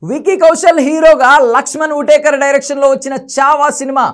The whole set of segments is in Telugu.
వికీ కౌశల్ హీరోగా లక్ష్మణ్ ఉటేకర్ డైరెక్షన్లో వచ్చిన చావా సినిమా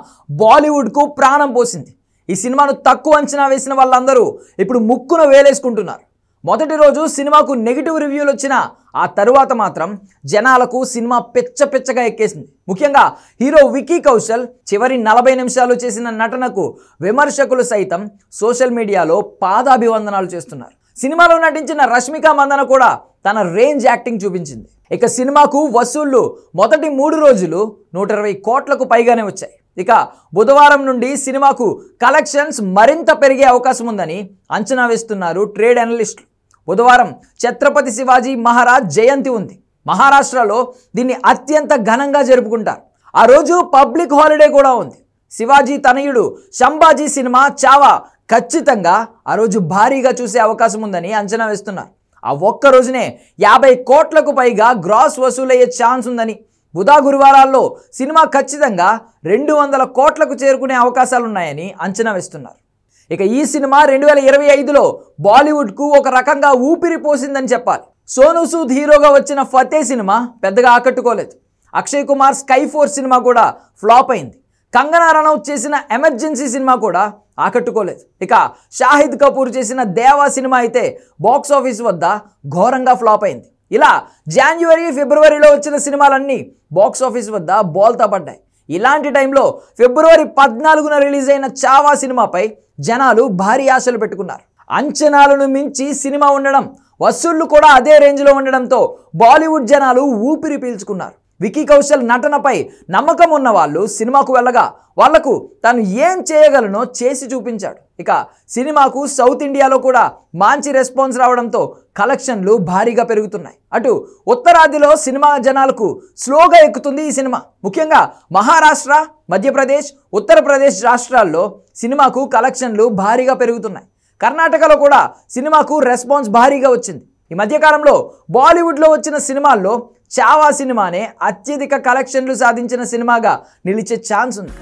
బాలీవుడ్కు ప్రాణం పోసింది. ఈ సినిమాను తక్కువ అంచనా వేసిన వాళ్ళందరూ ఇప్పుడు ముక్కున వేలేసుకుంటున్నారు. మొదటి రోజు సినిమాకు నెగిటివ్ రివ్యూలు వచ్చినా ఆ తరువాత మాత్రం జనాలకు సినిమా పెచ్చగా ఎక్కేసింది. ముఖ్యంగా హీరో వికీ కౌశల్ చివరి 40 నిమిషాలు చేసిన నటనకు విమర్శకులు సైతం సోషల్ మీడియాలో పాదాభివందనాలు చేస్తున్నారు. సినిమాలో నటించిన రష్మిక మందన కూడా తన రేంజ్ యాక్టింగ్ చూపించింది. ఇక సినిమాకు వసూళ్లు మొదటి 3 రోజులు 120 కోట్లకు పైగానే వచ్చాయి. ఇక బుధవారం నుండి సినిమాకు కలెక్షన్స్ మరింత పెరిగే అవకాశం ఉందని అంచనా వేస్తున్నారు ట్రేడ్ అనలిస్టులు. బుధవారం ఛత్రపతి శివాజీ మహారాజ్ జయంతి ఉంది. మహారాష్ట్రలో దీన్ని అత్యంత ఘనంగా జరుపుకుంటారు. ఆ రోజు పబ్లిక్ హాలిడే కూడా ఉంది. శివాజీ తనయుడు సంభాజీ సినిమా చావా ఖచ్చితంగా ఆ రోజు భారీగా చూసే అవకాశం ఉందని అంచనా వేస్తున్నారు. ఆ ఒక్క రోజునే 50 కోట్లకు పైగా గ్రాస్ వసూలయ్యే ఛాన్స్ ఉందని, బుధ గురువారాల్లో సినిమా ఖచ్చితంగా 200 కోట్లకు చేరుకునే అవకాశాలున్నాయని అంచనా వేస్తున్నారు. ఇక ఈ సినిమా 2025లో బాలీవుడ్కు ఒక రకంగా ఊపిరి పోసిందని చెప్పాలి. సోనూ సూద్ హీరోగా వచ్చిన ఫతే సినిమా పెద్దగా ఆకట్టుకోలేదు. Akshay Kumar sky force cinema కూడా ఫ్లాప్ అయింది. కంగనా రనౌత్ చేసిన ఎమర్జెన్సీ సినిమా కూడా ఆకట్టుకోలేదు. ఇక షాహిద్ కపూర్ చేసిన దేవా సినిమా అయితే బాక్స్ ఆఫీస్ వద్ద ఘోరంగా ఫ్లాప్ అయింది. ఇలా జనవరి ఫిబ్రవరిలో వచ్చిన సినిమాలన్నీ బాక్స్ ఆఫీస్ వద్ద బోల్తా పడ్డాయి. ఇలాంటి టైంలో ఫిబ్రవరి 14న రిలీజ్ అయిన చావా సినిమాపై జనాలు భారీ ఆశలు పెట్టుకున్నారు. అంచనాలను మించి సినిమా ఉండడం, వసూళ్లు కూడా అదే రేంజ్లో ఉండడంతో బాలీవుడ్ జనాలు ఊపిరి పీల్చుకున్నారు. వికీ కౌశల్ నటనపై నమ్మకం ఉన్న వాళ్ళు సినిమాకు వెళ్ళగా వాళ్లకు తాను ఏం చేయగలనో చేసి చూపించాడు. ఇక సినిమాకు సౌత్ ఇండియాలో కూడా మంచి రెస్పాన్స్ రావడంతో కలెక్షన్లు భారీగా పెరుగుతున్నాయి. అటు ఉత్తరాదిలో సినిమా జనాలకు స్లోగా ఎక్కుతుంది ఈ సినిమా. ముఖ్యంగా మహారాష్ట్ర, మధ్యప్రదేశ్, ఉత్తరప్రదేశ్ రాష్ట్రాల్లో సినిమాకు కలెక్షన్లు భారీగా పెరుగుతున్నాయి. కర్ణాటకలో కూడా సినిమాకు రెస్పాన్స్ భారీగా వచ్చింది. ఈ మధ్యకాలంలో బాలీవుడ్లో వచ్చిన సినిమాల్లో చావా సినిమానే అత్యధిక కలెక్షన్లు సాధించిన సినిమాగా నిలిచే ఛాన్స్ ఉంది.